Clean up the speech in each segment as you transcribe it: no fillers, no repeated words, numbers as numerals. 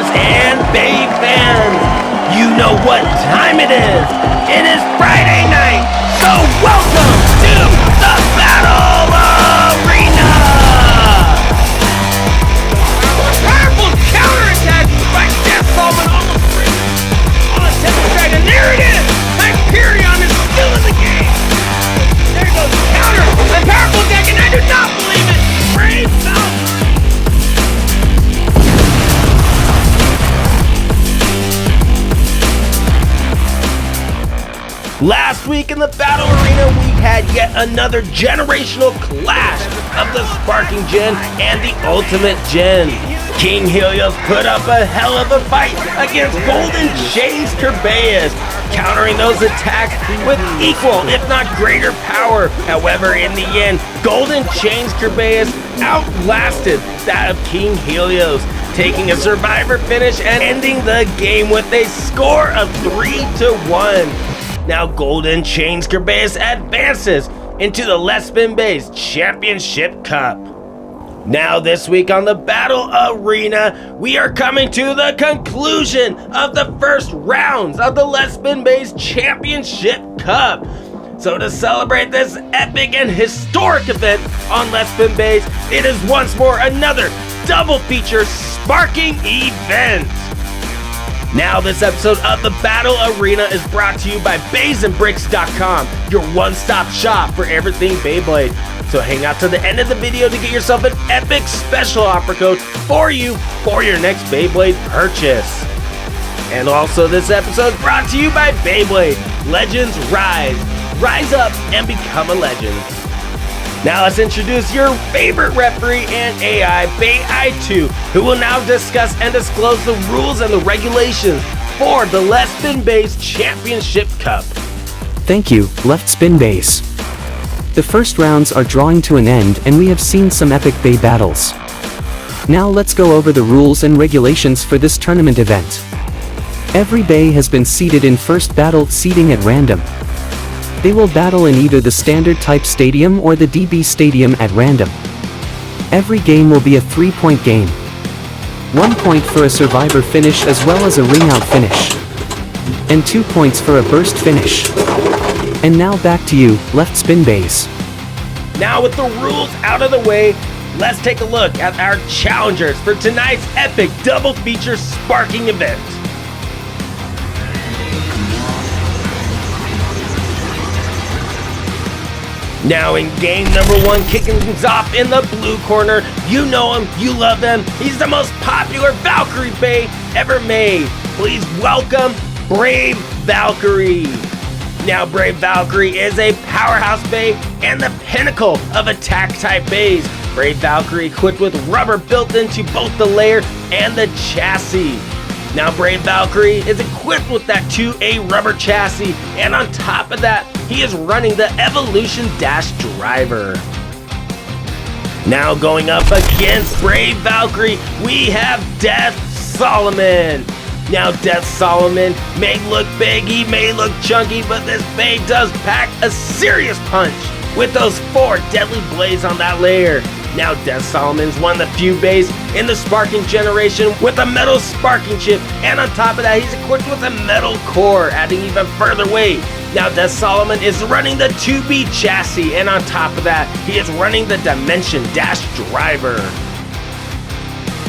players and Bay fans, you know what time it is. It is Friday night, so welcome to the Battle Arena! Powerful counterattack by Death Solomon on the Tempest Dragon. There it is! Hyperion is still in the game! There goes the counter! A powerful deck, and I do not believe it! Brave Valkyrie! Last week in the Battle Arena, we had yet another generational clash of the Sparking Gen and the Ultimate Gen. King Helios put up a hell of a fight against Golden Chains Kerbeus, countering those attacks with equal, if not greater power. However, in the end, Golden Chains Kerbeus outlasted that of King Helios, taking a survivor finish and ending the game with a score of 3-1. Now Golden Chains Kerbeus advances into the LeftSpinBeys Championship Cup. Now this week on the Battle Arena, we are coming to the conclusion of the first rounds of the LeftSpinBeys Championship Cup. So to celebrate this epic and historic event on LeftSpinBeys, it is once more another double feature sparking event. Now this episode of the Battle Arena is brought to you by beyblading.com, your one-stop shop for everything Beyblade. So hang out to the end of the video to get yourself an epic special offer code for you for your next Beyblade purchase. And also this episode is brought to you by Beyblade. Legends rise. Rise up and become a legend. Now let's introduce your favorite referee and AI, Bay2, who will now discuss and disclose the rules and the regulations for the LeftSpinBeys Championship Cup. Thank you, LeftSpinBeys. The first rounds are drawing to an end and we have seen some epic Bay battles. Now let's go over the rules and regulations for this tournament event. Every Bay has been seeded in first battle seeding at random. They will battle in either the standard type stadium or the DB stadium at random. Every game will be a 3-point game. 1 point for a survivor finish as well as a ring out finish. And 2 points for a burst finish. And now back to you, LeftSpinBeys. Now with the rules out of the way, let's take a look at our challengers for tonight's epic double feature sparking event. Now in game number 1, kicking things off in the blue corner, you know him, you love him, he's the most popular Valkyrie Bay ever made. Please welcome Brave Valkyrie. Now Brave Valkyrie is a powerhouse Bay and the pinnacle of attack type Bays. Brave Valkyrie equipped with rubber built into both the layer and the chassis. Now Brave Valkyrie is equipped with that 2A rubber chassis, and on top of that, he is running the Evolution Dash driver. Now going up against Brave Valkyrie, we have Death Solomon. Now Death Solomon may look big, he may look chunky, but this Bay does pack a serious punch with those 4 deadly blades on that layer. Now Death Solomon's one of the few Bays in the Sparking generation with a metal Sparking chip, and on top of that he's equipped with a metal core, adding even further weight. Now Death Solomon is running the 2B chassis, and on top of that he is running the Dimension Dash driver.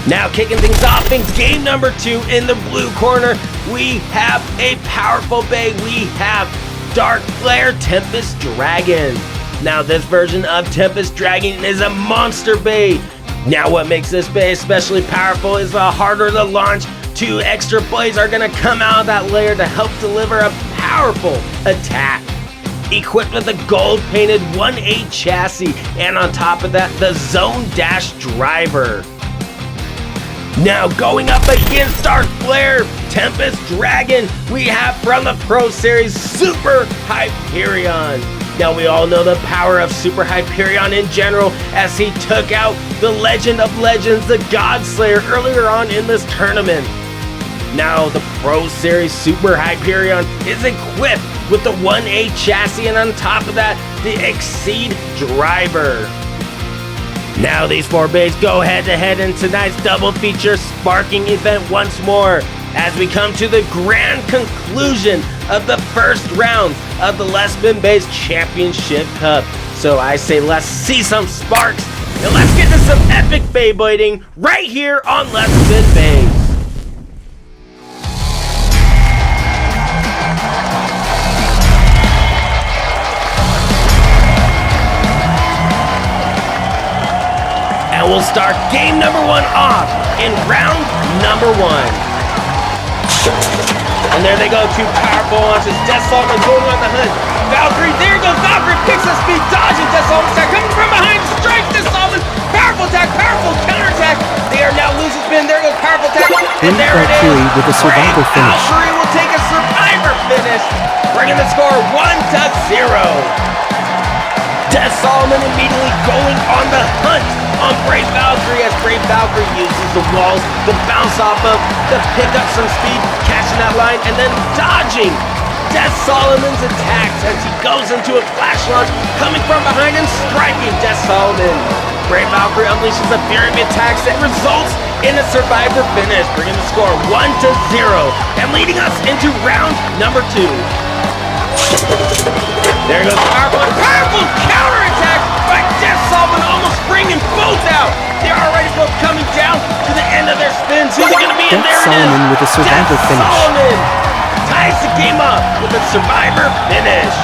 Now kicking things off in game number 2 in the blue corner, we have a powerful Bay. We have Dark Flare Tempest Dragon. Now this version of Tempest Dragon is a monster Bay. Now what makes this Bay especially powerful is the harder the launch, 2 extra blades are going to come out of that layer to help deliver a powerful attack. Equipped with a gold painted 1A chassis, and on top of that the Zone Dash driver. Now going up against Dark Flare Tempest Dragon, we have from the Pro Series Super Hyperion. Now we all know the power of Super Hyperion in general, as he took out the Legend of Legends, the God Slayer, earlier on in this tournament. Now the Pro Series Super Hyperion is equipped with the 1A chassis, and on top of that, the Exceed driver. Now these four bays go head-to-head in tonight's double feature sparking event once more as we come to the grand conclusion of the first round of the LeftSpinBeys Championship Cup. So I say let's see some sparks and let's get to some epic beyblading right here on LeftSpinBeys. And we'll start game number one off in round number one. And there they go, two powerful launches. Death Solomon going on the hunt. Valkyrie, there goes Valkyrie, picks up speed, dodging Death Solomon's attack, coming from behind, strikes Death Solomon. Powerful attack, powerful counterattack. They are now losing spin. There goes powerful attack. And there it is. Valkyrie with a survivor finish. Valkyrie will take a survivor finish, bringing the score 1-0. Death Solomon immediately going on the hunt on Brave Valkyrie as Brave Valkyrie uses the walls to bounce off of, to pick up some speed, catching that line, and then dodging Death Solomon's attacks as he goes into a flash launch, coming from behind and striking Death Solomon. Brave Valkyrie unleashes a fury of attacks that results in a survivor finish, bringing the score 1-0 and leading us into round number two. There goes powerful counterattack by Death Solomon, almost bringing both out. They're already both coming down to the end of their spins. Who's it going to be? And there it is. Death Solomon with a survivor finish. Death Solomon ties the game up with a survivor finish.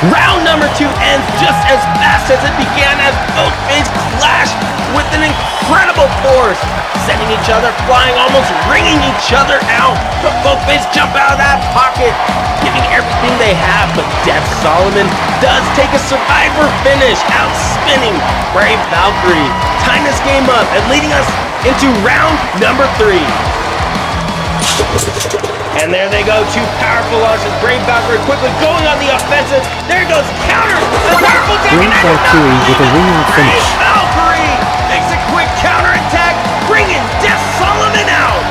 Round number two ends just as fast as it began as both bays clash with an incredible force, sending each other flying, almost wringing each other out. But both bays jump out of that pocket, giving everything they have. But Death Solomon does take a survivor finish, outspinning Brave Valkyrie, tying this game up and leading us into round number three. And there they go, two powerful launches. Brave Valkyrie quickly going on the offensive. There goes counters. The powerful Brave Valkyrie with a ring-out finish. Brave Valkyrie makes a quick counterattack, bringing Death Solomon out.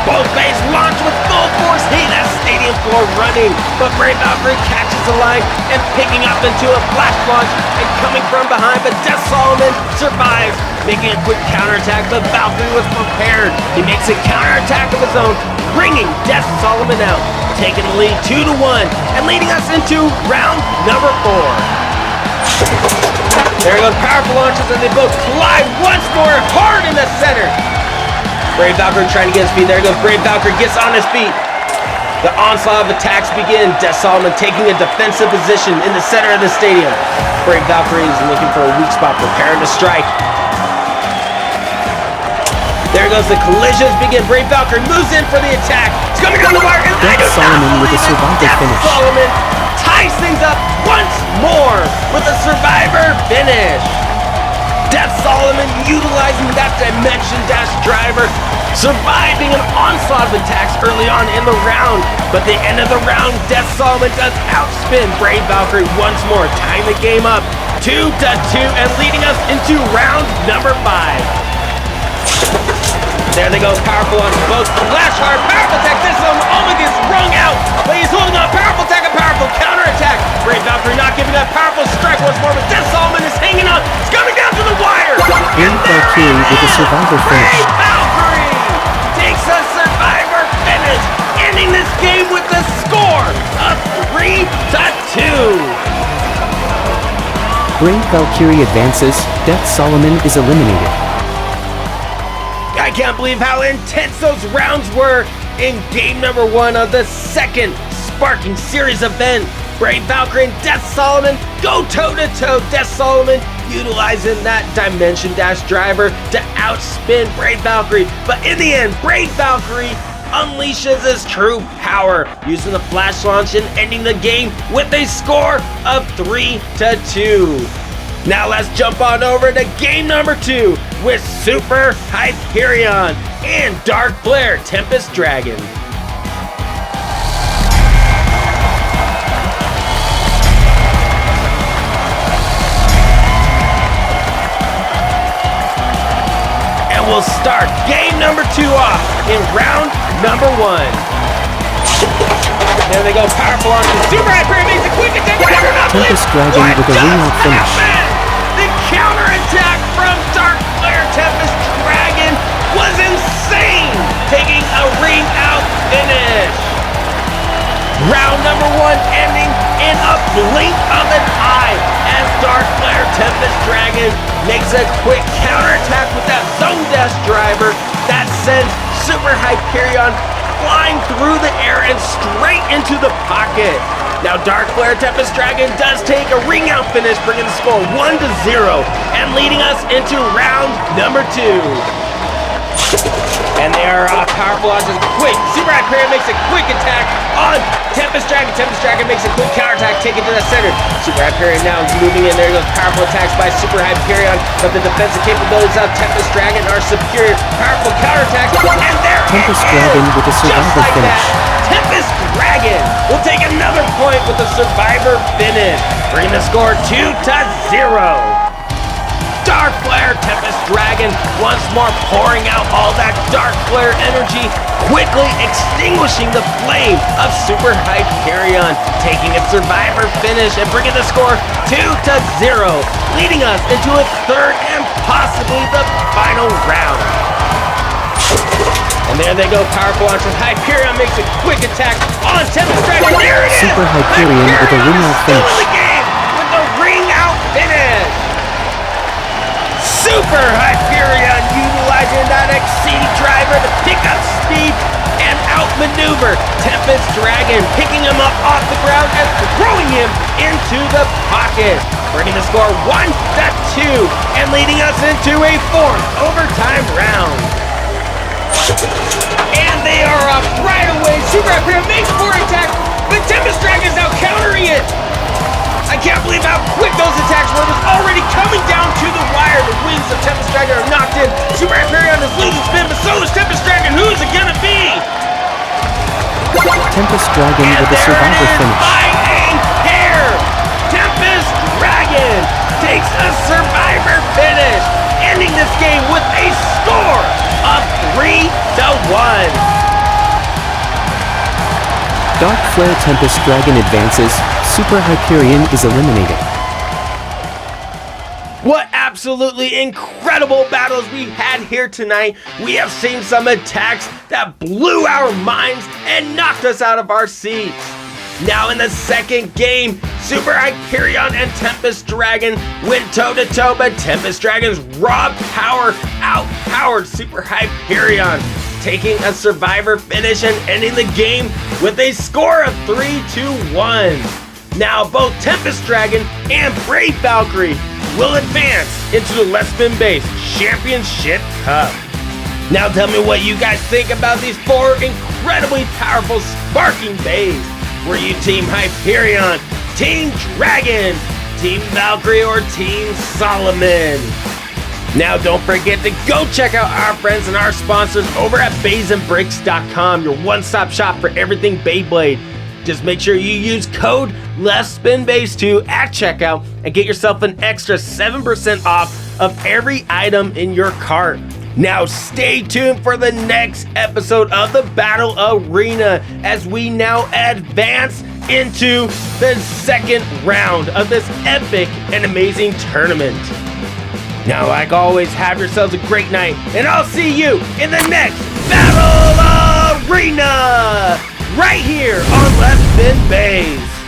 Both bays launch with full force, hitting that stadium floor running. But Brave Valkyrie catches the line and picking up into a flash launch and coming from behind. But Death Solomon survives, making a quick counterattack. But Valkyrie was prepared. He makes a counterattack of his own, bringing Death Solomon out, taking the lead 2-1 and leading us into round number four. There goes powerful launches and they both collide once more hard in the center. Brave Valkyrie trying to get his feet. There goes Brave Valkyrie, gets on his feet. The onslaught of attacks begin. Death Solomon taking a defensive position in the center of the stadium. Brave Valkyrie is looking for a weak spot, preparing to strike. There goes the collisions begin. Brave Valkyrie moves in for the attack. It's coming down the wire. And Death Solomon with a survivor finish. Death Solomon ties things up once more with a survivor finish. Death Solomon utilizing that Dimension Dash driver, surviving an onslaught of attacks early on in the round. But the end of the round, Death Solomon does outspin Brave Valkyrie once more, tying the game up 2-2 and leading us into round number 5. There they go, powerful on both. Flash hard, powerful attack. Death Solomon almost gets wrung out, but he's holding on. Powerful attack, a powerful counterattack. Brave Valkyrie not giving that powerful strike once more, but Death Solomon is hanging on. It's coming down to the wire. Brave Valkyrie with a survivor finish. Brave Valkyrie takes a survivor finish, ending this game with a score of 3-2. Brave Valkyrie advances. Death Solomon is eliminated. I can't believe how intense those rounds were in game number one of the second sparking series event. Brave Valkyrie and Death Solomon go toe-to-toe. Death Solomon utilizing that Dimension Dash driver to outspin Brave Valkyrie. But in the end, Brave Valkyrie unleashes his true power, using the flash launch and ending the game with a score of 3-2. Now let's jump on over to game number 2 with Super Hyperion and Dark Flare Tempest Dragon. And we'll start game number 2 off in round number 1. There they go, powerful on the Super Hyperion makes a quick attack. Tempest Dragon with a ring-out finish. The counterattack from Dark Flare Tempest Dragon was insane, taking a ring out finish. Round number 1 ending in a blink of an eye as Dark Flare Tempest Dragon makes a quick counterattack with that Zone Dash driver that sends Super Hyperion flying through the air and straight into the pocket. Now Dark Flare Tempest Dragon does take a ring out finish, bringing the score 1-0 and leading us into round number 2. And they are powerful launches quick. Super Hyperion makes a quick attack on Tempest Dragon. Tempest Dragon makes a quick counterattack, taking to the center. Super Hyperion now moving in. There goes powerful attacks by Super Hyperion, but the defensive capabilities of Tempest Dragon are superior. Powerful counterattacks, and there Tempest Dragon with a survivor like finish. That, Tempest Dragon will take another point with a survivor finish, bringing the score 2-0. Dark Flare Tempest Dragon once more pouring out all that Dark Flare energy, quickly extinguishing the flame of Super Hyperion, taking its survivor finish and bringing the score 2-0, leading us into a third and possibly the final round. And there they go, powerful launches. Hyperion makes a quick attack on Tempest Dragon. There it is! Super Hyperion with a ring out Still finish. in the game with the ring out finish. Super Hyperion utilizing that Exceed driver to pick up speed and outmaneuver Tempest Dragon, picking him up off the ground and throwing him into the pocket, bringing the score 1-2 and leading us into a 4th overtime round. And they are up right away. Super Hyperion makes 4 attacks, but Tempest Dragon is now countering it. I can't believe how quick those attacks were. It was already coming down to the wire. The wings of Tempest Dragon are knocked in. Super Hyperion is losing spin, but so is Tempest Dragon. Who is it gonna be? Tempest Dragon And with a there survivor it is, finish. by a hair. Tempest Dragon takes a survivor finish, ending this game with a score of 3-1. Dark Flare Tempest Dragon advances. Super Hyperion is eliminated. What absolutely incredible battles we had here tonight. We have seen some attacks that blew our minds and knocked us out of our seats. Now in the second game, Super Hyperion and Tempest Dragon went toe-to-toe, but Tempest Dragon's raw power outpowered Super Hyperion, taking a survivor finish and ending the game with a score of 3-1. Now both Tempest Dragon and Brave Valkyrie will advance into the LeftSpinBeys Championship Cup. Now tell me what you guys think about these 4 incredibly powerful sparking bays. Were you Team Hyperion, Team Dragon, Team Valkyrie, or Team Solomon? Now don't forget to go check out our friends and our sponsors over at beyblading.com, your one-stop shop for everything Beyblade. Just make sure you use code LeftSpinBeys2 at checkout and get yourself an extra 7% off of every item in your cart. Now stay tuned for the next episode of the Battle Arena as we now advance into the second round of this epic and amazing tournament. Now, like always, have yourselves a great night, and I'll see you in the next Battle Arena right here on LeftSpinBeys.